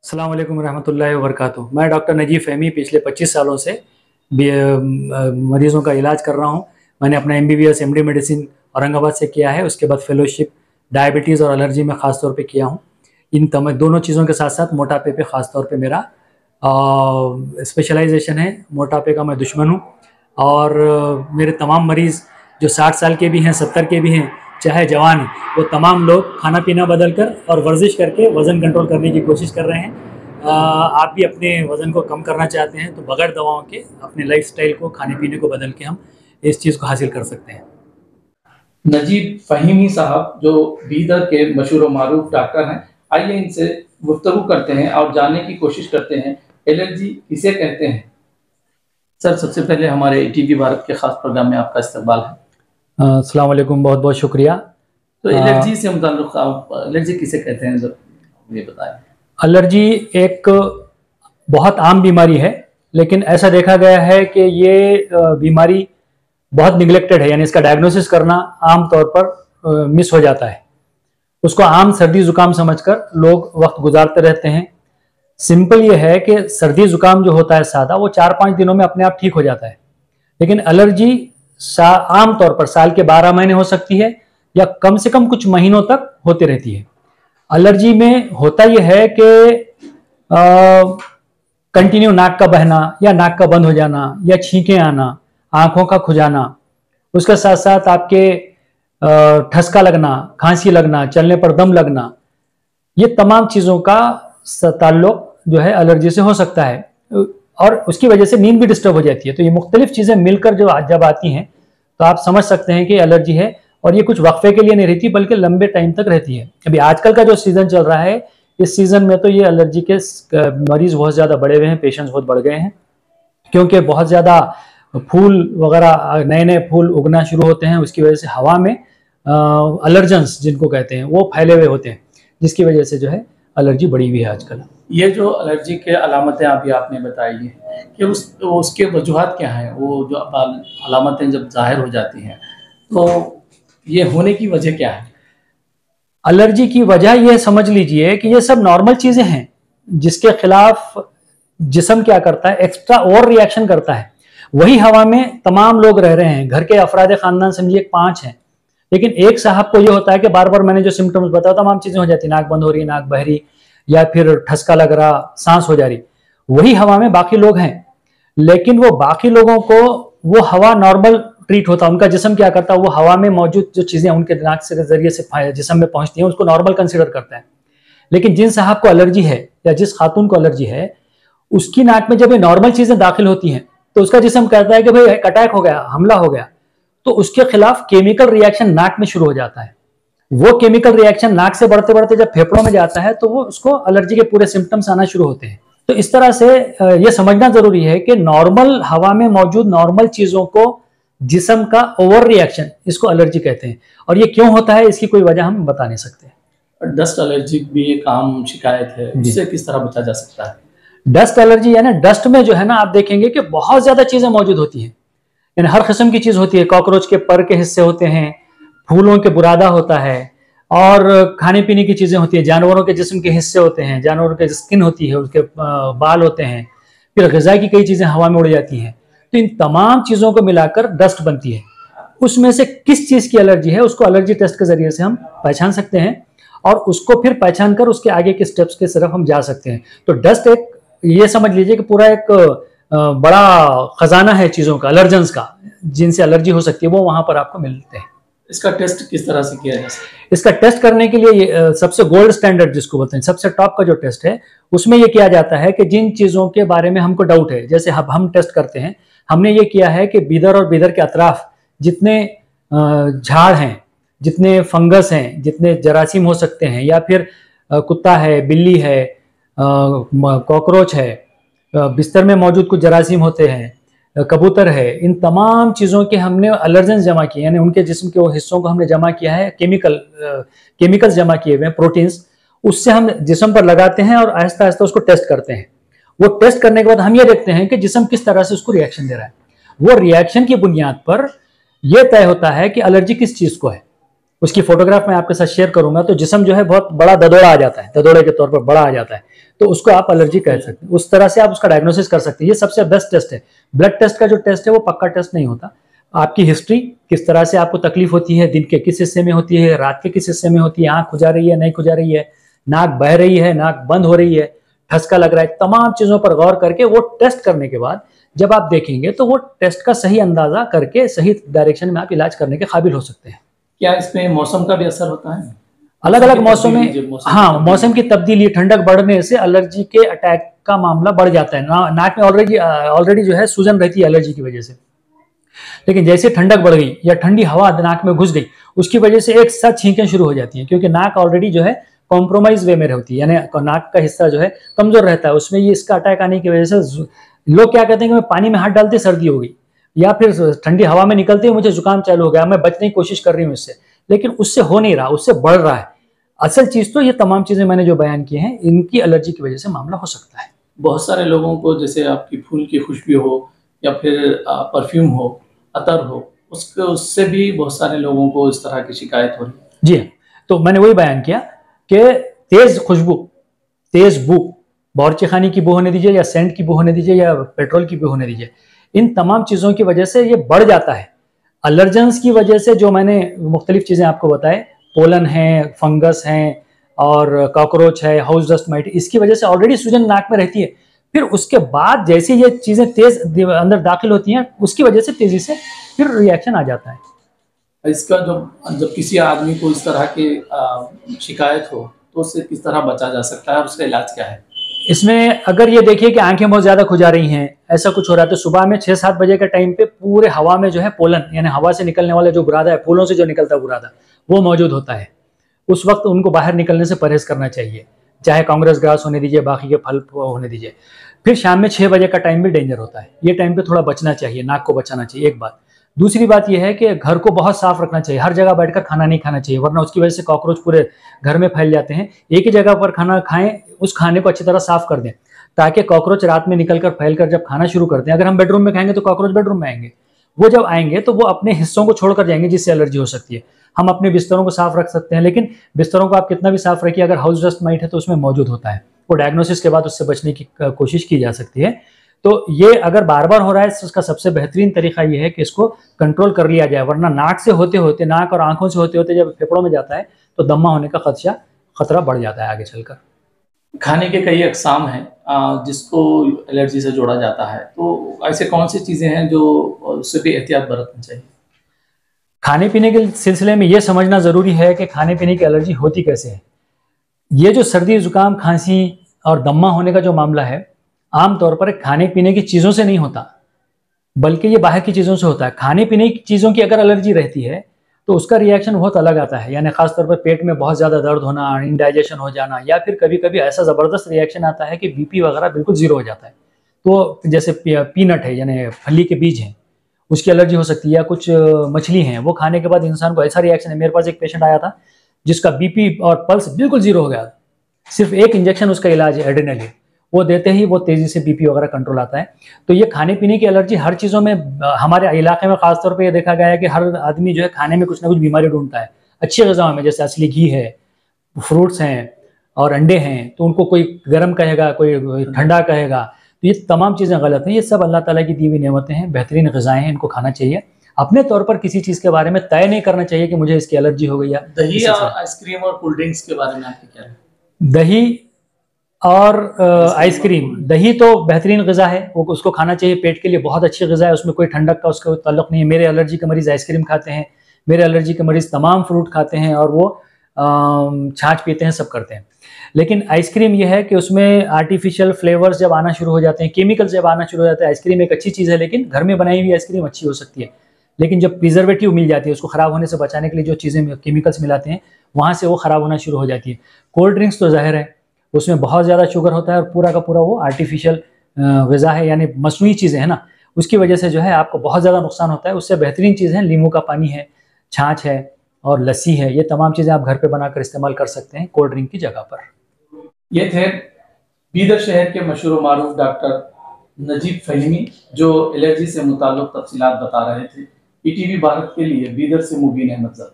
अस्सलाम वालेकुम रहमतुल्लाहि व बरकातुहू। मैं डॉक्टर नजीफ फहमी पिछले 25 सालों से मरीज़ों का इलाज कर रहा हूँ। मैंने अपना MBBS MD मेडिसिन औरंगाबाद से किया है। उसके बाद फेलोशिप डायबिटीज़ और एलर्जी में ख़ास तौर पे किया हूँ। इन दोनों चीज़ों के साथ साथ मोटापे पे ख़ास तौर पे मेरा स्पेशलाइजेशन है। मोटापे का मैं दुश्मन हूँ और मेरे तमाम मरीज़ जो 60 साल के भी हैं, 70 के भी हैं, चाहे जवान हैं, वो तमाम लोग खाना पीना बदल कर और वर्जिश करके वज़न कंट्रोल करने की कोशिश कर रहे हैं। आप भी अपने वज़न को कम करना चाहते हैं तो बगैर दवाओं के अपने लाइफस्टाइल को, खाने पीने को बदल के हम इस चीज़ को हासिल कर सकते हैं। नजीब फ़हीमी साहब जो बीदर के मशहूर व मारूफ डॉक्टर हैं, आइए इनसे गुफ्तगू करते हैं और जानने की कोशिश करते हैं एलर्जी किसे कहते हैं। सर, सबसे पहले हमारे टीवी भारत के ख़ास प्रोग्राम में आपका इस्तकबाल है। अस्सलाम वालेकुम, बहुत बहुत शुक्रिया। तो एलर्जी से मुताल्लिक़ आप एलर्जी किसे कहते हैं, जब ये बताएं। एलर्जी एक बहुत आम बीमारी है, लेकिन ऐसा देखा गया है कि ये बीमारी बहुत निगलेक्टेड है, यानी इसका डायग्नोसिस करना आम तौर पर मिस हो जाता है। उसको आम सर्दी जुकाम समझकर लोग वक्त गुजारते रहते हैं। सिंपल ये है कि सर्दी जुकाम जो होता है सादा, वो 4-5 दिनों में अपने आप ठीक हो जाता है, लेकिन एलर्जी आम तौर पर साल के 12 महीने हो सकती है या कम से कम कुछ महीनों तक होती रहती है। एलर्जी में होता यह है कि कंटिन्यू नाक का बहना या नाक का बंद हो जाना या छींकें आना, आंखों का खुजाना, उसके साथ साथ आपके ठसका लगना, खांसी लगना, चलने पर दम लगना, ये तमाम चीज़ों का ताल्लुक जो है एलर्जी से हो सकता है और उसकी वजह से नींद भी डिस्टर्ब हो जाती है। तो ये मुख्तलिफ चीज़ें मिलकर जब आती हैं तो आप समझ सकते हैं कि एलर्जी है, और ये कुछ वक्फे के लिए नहीं रहती बल्कि लंबे टाइम तक रहती है। अभी आजकल का जो सीज़न चल रहा है, इस सीज़न में तो ये एलर्जी के मरीज़ बहुत ज़्यादा बढ़े हुए हैं, पेशेंट्स बहुत बढ़ गए हैं, क्योंकि बहुत ज़्यादा फूल वगैरह, नए नए फूल उगना शुरू होते हैं। उसकी वजह से हवा में अलर्जेंस जिनको कहते हैं वो फैले हुए होते हैं, जिसकी वजह से जो है एलर्जी बढ़ी हुई है आजकल। ये जो एलर्जी के अलामतें अभी आपने बताई हैं कि उसके वजूहात क्या हैं, वो जो अलामतें जब ज़ाहिर हो जाती हैं तो ये होने की वजह क्या है? एलर्जी की वजह ये समझ लीजिए कि ये सब नॉर्मल चीज़ें हैं जिसके खिलाफ जिस्म क्या करता है, एक्स्ट्रा और रिएक्शन करता है। वही हवा में तमाम लोग रह रहे हैं, घर के अफराद खानदान समझिए 5 हैं, लेकिन एक साहब को ये होता है कि बार बार मैंने जो सिम्टम्स बताया तमाम चीज़ें हो जाती, नाक बंद हो रही, नाक बह रही, या फिर ठसका लग रहा, सांस हो जा रही। वही हवा में बाकी लोग हैं, लेकिन वो बाकी लोगों को वो हवा नॉर्मल ट्रीट होता है। उनका जिस्म क्या करता है, वो हवा में मौजूद जो चीज़ें उनके नाक के जरिए से जिस्म में पहुंचती हैं उसको नॉर्मल कंसिडर करता है। लेकिन जिन साहब को एलर्जी है या जिस खातून को एलर्जी है, उसकी नाक में जब ये नॉर्मल चीज़ें दाखिल होती हैं तो उसका जिस्म कहता है कि भाई अटैक हो गया, हमला हो गया, तो उसके खिलाफ केमिकल रिएक्शन नाक में शुरू हो जाता है। वो केमिकल रिएक्शन नाक से बढ़ते बढ़ते जब फेफड़ों में जाता है तो वो उसको एलर्जी के पूरे सिम्टम्स आना शुरू होते हैं। तो इस तरह से ये समझना जरूरी है कि नॉर्मल हवा में मौजूद नॉर्मल चीजों को जिस्म का ओवर रिएक्शन, इसको एलर्जी कहते हैं। और ये क्यों होता है, इसकी कोई वजह हम बता नहीं सकते। डस्ट एलर्जी भी एक आम शिकायत है, इससे किस तरह बचा जा सकता है? डस्ट एलर्जी यानी डस्ट में जो है ना, आप देखेंगे कि बहुत ज्यादा चीजें मौजूद होती हैं, यानी हर किस्म की चीज होती है। कॉकरोच के पर के हिस्से होते हैं, फूलों के बुरादा होता है, और खाने पीने की चीजें होती है, जानवरों के जिस्म के हिस्से होते हैं, जानवरों के स्किन होती है, उसके बाल होते हैं, फिर ग़िज़ा की कई चीजें हवा में उड़ जाती हैं। तो इन तमाम चीजों को मिलाकर डस्ट बनती है। उसमें से किस चीज की एलर्जी है उसको एलर्जी टेस्ट के जरिए से हम पहचान सकते हैं, और उसको फिर पहचान कर उसके आगे के स्टेप्स की तरफ हम जा सकते हैं। तो डस्ट एक, ये समझ लीजिए कि पूरा एक बड़ा खजाना है चीजों का, एलर्जेंस का, जिनसे एलर्जी हो सकती है, वो वहां पर आपको मिलते हैं। इसका टेस्ट किस तरह से किया जाए? इसका टेस्ट करने के लिए सबसे गोल्ड स्टैंडर्ड जिसको बोलते हैं, सबसे टॉप का जो टेस्ट है, उसमें यह किया जाता है कि जिन चीज़ों के बारे में हमको डाउट है, जैसे हम टेस्ट करते हैं, हमने ये किया है कि बीदर और बीदर के अतराफ जितने झाड़ हैं, जितने फंगस हैं, जितने जरासीम हो सकते हैं, या फिर कुत्ता है, बिल्ली है, कॉकरोच है, बिस्तर में मौजूद कुछ जरासीम होते हैं, कबूतर है, इन तमाम चीज़ों के हमने एलर्जेंस जमा किए, यानी उनके जिस्म के वो हिस्सों को हमने जमा किया है, केमिकल्स जमा किए हुए हैं, प्रोटीन्स, उससे हम जिस्म पर लगाते हैं और आहिस्ता आहिस्ता उसको टेस्ट करते हैं। वो टेस्ट करने के बाद हम ये देखते हैं कि जिस्म किस तरह से उसको रिएक्शन दे रहा है। वो रिएक्शन की बुनियाद पर यह तय होता है कि एलर्जी किस चीज़ को है। उसकी फोटोग्राफ मैं आपके साथ शेयर करूंगा। तो जिस्म जो है बहुत बड़ा ददोड़ा आ जाता है, ददोड़े के तौर पर बड़ा आ जाता है, तो उसको आप एलर्जी कह सकते हैं। उस तरह से आप उसका डायग्नोसिस कर सकते हैं। ये सबसे बेस्ट टेस्ट है। ब्लड टेस्ट का जो टेस्ट है वो पक्का टेस्ट नहीं होता। आपकी हिस्ट्री, किस तरह से आपको तकलीफ होती है, दिन के किस हिस्से में होती है, रात के किस हिस्से में होती है, आंख खुजा रही है नहीं खुजा रही है, नाक बह रही है, नाक बंद हो रही है, ठसका लग रहा है, तमाम चीजों पर गौर करके वो टेस्ट करने के बाद जब आप देखेंगे तो वो टेस्ट का सही अंदाजा करके सही डायरेक्शन में आप इलाज करने के काबिल हो सकते हैं। क्या इसमें मौसम का भी असर होता है? अलग अलग मौसम में, हाँ, मौसम की तब्दीली, ठंडक बढ़ने से एलर्जी के अटैक का मामला बढ़ जाता है। नाक में ऑलरेडी जो है सूजन रहती है एलर्जी की वजह से, लेकिन जैसे ठंडक बढ़ गई या ठंडी हवा नाक में घुस गई, उसकी वजह से एक साथ छींकें शुरू हो जाती हैं, क्योंकि नाक ऑलरेडी जो है कॉम्प्रोमाइज वे में होती है, यानी नाक का हिस्सा जो है कमजोर रहता है। उसमें ये इसका अटैक आने की वजह से लोग क्या कहते हैं कि मैं पानी में हाथ डालते सर्दी हो गई, या फिर ठंडी हवा में निकलते ही मुझे जुकाम चालू हो गया, मैं बचने की कोशिश कर रही हूँ इससे, लेकिन उससे हो नहीं रहा, उससे बढ़ रहा है। असल चीज तो ये तमाम चीजें मैंने जो बयान की हैं, इनकी एलर्जी की वजह से मामला हो सकता है। बहुत सारे लोगों को, जैसे आपकी फूल की खुशबू हो या फिर परफ्यूम हो, अतर हो, उससे भी बहुत सारे लोगों को इस तरह की शिकायत हो रही है। जी हाँ, तो मैंने वही बयान किया कि तेज खुशबू, तेज बू, बावर्ची खाने की बू होने दीजिए या सेंट की बू होने दीजिए या पेट्रोल की बू होने दीजिए, इन तमाम चीज़ों की वजह से ये बढ़ जाता है। एलर्जेंस की वजह से जो मैंने मुख्तलिफ चीज़ें आपको बताए, पोलन है, फंगस है और कॉकरोच है, हाउस डस्ट माइट, इसकी वजह से ऑलरेडी सूजन नाक में रहती है। फिर उसके बाद जैसे ये चीज़ें तेज अंदर दाखिल होती हैं, उसकी वजह से तेजी से फिर रिएक्शन आ जाता है। इसका जब किसी आदमी को इस तरह की शिकायत हो तो उससे किस तरह बचा जा सकता है और उसका इलाज क्या है? इसमें अगर ये देखिए कि आंखें बहुत ज्यादा खुजा रही हैं, ऐसा कुछ हो रहा है, तो सुबह में 6-7 बजे के टाइम पे पूरे हवा में जो है पोलन, यानी हवा से निकलने वाला जो बुरादा है, फूलों से जो निकलता है बुरादा, वो मौजूद होता है। उस वक्त उनको बाहर निकलने से परहेज करना चाहिए, चाहे कांग्रेस ग्रास होने दीजिए, बाकी के फल होने दीजिए। फिर शाम में 6 बजे का टाइम भी डेंजर होता है, ये टाइम पे थोड़ा बचना चाहिए, नाक को बचाना चाहिए, एक बात। दूसरी बात यह है कि घर को बहुत साफ रखना चाहिए, हर जगह बैठकर खाना नहीं खाना चाहिए, वरना उसकी वजह से कॉकरोच पूरे घर में फैल जाते हैं। एक ही जगह पर खाना खाएं, उस खाने को अच्छी तरह साफ कर दें, ताकि कॉकरोच रात में निकलकर फैलकर जब खाना शुरू करते हैं, अगर हम बेडरूम में खाएंगे तो कॉकरोच बेडरूम में आएंगे, वो जब आएंगे तो वो अपने हिस्सों को छोड़कर जाएंगे जिससे एलर्जी हो सकती है। हम अपने बिस्तरों को साफ रख सकते हैं, लेकिन बिस्तरों को आप कितना भी साफ रखिए, अगर हाउस डस्ट माइट है तो उसमें मौजूद होता है, वो डायग्नोसिस के बाद उससे बचने की कोशिश की जा सकती है। तो ये अगर बार बार हो रहा है तो उसका सबसे बेहतरीन तरीका ये है कि इसको कंट्रोल कर लिया जाए, वरना नाक से होते होते, नाक और आंखों से होते होते जब फेफड़ों में जाता है तो दम्मा होने का खतरा बढ़ जाता है आगे चलकर। खाने के कई अकसाम हैं जिसको एलर्जी से जोड़ा जाता है, तो ऐसे कौन सी चीज़ें हैं जो उससे भी एहतियात बरतना चाहिए? खाने पीने के सिलसिले में यह समझना ज़रूरी है कि खाने पीने की एलर्जी होती कैसे है। ये जो सर्दी, जुकाम, खांसी और दम्मा होने का जो मामला है, आमतौर पर खाने पीने की चीज़ों से नहीं होता, बल्कि ये बाहर की चीज़ों से होता है। खाने पीने की चीज़ों की अगर एलर्जी रहती है तो उसका रिएक्शन बहुत अलग आता है, यानी खासतौर पर पेट में बहुत ज़्यादा दर्द होना, इंडाइजेशन हो जाना, या फिर कभी कभी ऐसा ज़बरदस्त रिएक्शन आता है कि बीपी वगैरह बिल्कुल ज़ीरो हो जाता है। तो जैसे पीनट है, यानी फली के बीज हैं, उसकी एलर्जी हो सकती है, या कुछ मछली हैं, वो खाने के बाद इंसान को ऐसा रिएक्शन है। मेरे पास एक पेशेंट आया था जिसका बीपी और पल्स बिल्कुल ज़ीरो हो गया, सिर्फ एक इंजेक्शन उसका इलाज है एड्रेनालिन, वो देते ही वो तेजी से बीपी वगैरह कंट्रोल आता है। तो ये खाने पीने की एलर्जी हर चीज़ों में, हमारे इलाके में खासतौर पे ये देखा गया है कि हर आदमी जो है खाने में कुछ ना कुछ बीमारी ढूंढता है। अच्छी ग़िज़ाओं में जैसे असली घी है, फ्रूट्स हैं और अंडे हैं, तो उनको कोई गर्म कहेगा, कोई ठंडा कहेगा, तो ये तमाम चीज़ें गलत हैं। ये सब अल्लाह ताला की दी हुई नेमतें हैं, बेहतरीन ग़िज़ाएँ हैं, इनको खाना चाहिए। अपने तौर पर किसी चीज़ के बारे में तय नहीं करना चाहिए कि मुझे इसकी एलर्जी हो गई है। दही और आइसक्रीम और कोल्ड ड्रिंक्स के बारे में आपकी क्या है? दही और आइसक्रीम, दही तो बेहतरीन ग़िज़ा है, वो उसको खाना चाहिए, पेट के लिए बहुत अच्छी ग़िज़ा है, उसमें कोई ठंडक का उसका ताल्लुक नहीं है। मेरे एलर्जी के मरीज़ आइसक्रीम खाते हैं, मेरे एलर्जी के मरीज़ तमाम फ्रूट खाते हैं और वो छाछ पीते हैं, सब करते हैं। लेकिन आइसक्रीम ये है कि उसमें आर्टिफिशियल फ्लेवर्स जब आना शुरू हो जाते हैं, केमिकल्स जब आना शुरू हो जाते हैं, आइसक्रीम एक अच्छी चीज़ है, लेकिन घर में बनाई हुई आइसक्रीम अच्छी हो सकती है, लेकिन जब प्रिजर्वेटिव मिल जाती है, उसको ख़राब होने से बचाने के लिए जो चीज़ें केमिकल्स मिलाते हैं, वहाँ से वो ख़राब होना शुरू हो जाती है। कोल्ड ड्रिंक्स तो ज़ाहिर है उसमें बहुत ज़्यादा शुगर होता है और पूरा का पूरा वो आर्टिफिशियल ग़िज़ा है, यानी मसनूई चीज़ें हैं ना, उसकी वजह से जो है आपको बहुत ज़्यादा नुकसान होता है। उससे बेहतरीन चीज़ है नींबू का पानी है, छाछ है और लस्सी है, ये तमाम चीज़ें आप घर पे बनाकर इस्तेमाल कर सकते हैं कोल्ड ड्रिंक की जगह पर। ये थे बीदर शहर के मशहूर व मारूफ डॉक्टर नजीब फ़हीमी, जो एलर्जी से मुताल्लिक़ तफ़सीलात बता रहे थे। ईटीवी भारत के लिए बीदर से मुबीन अहमद।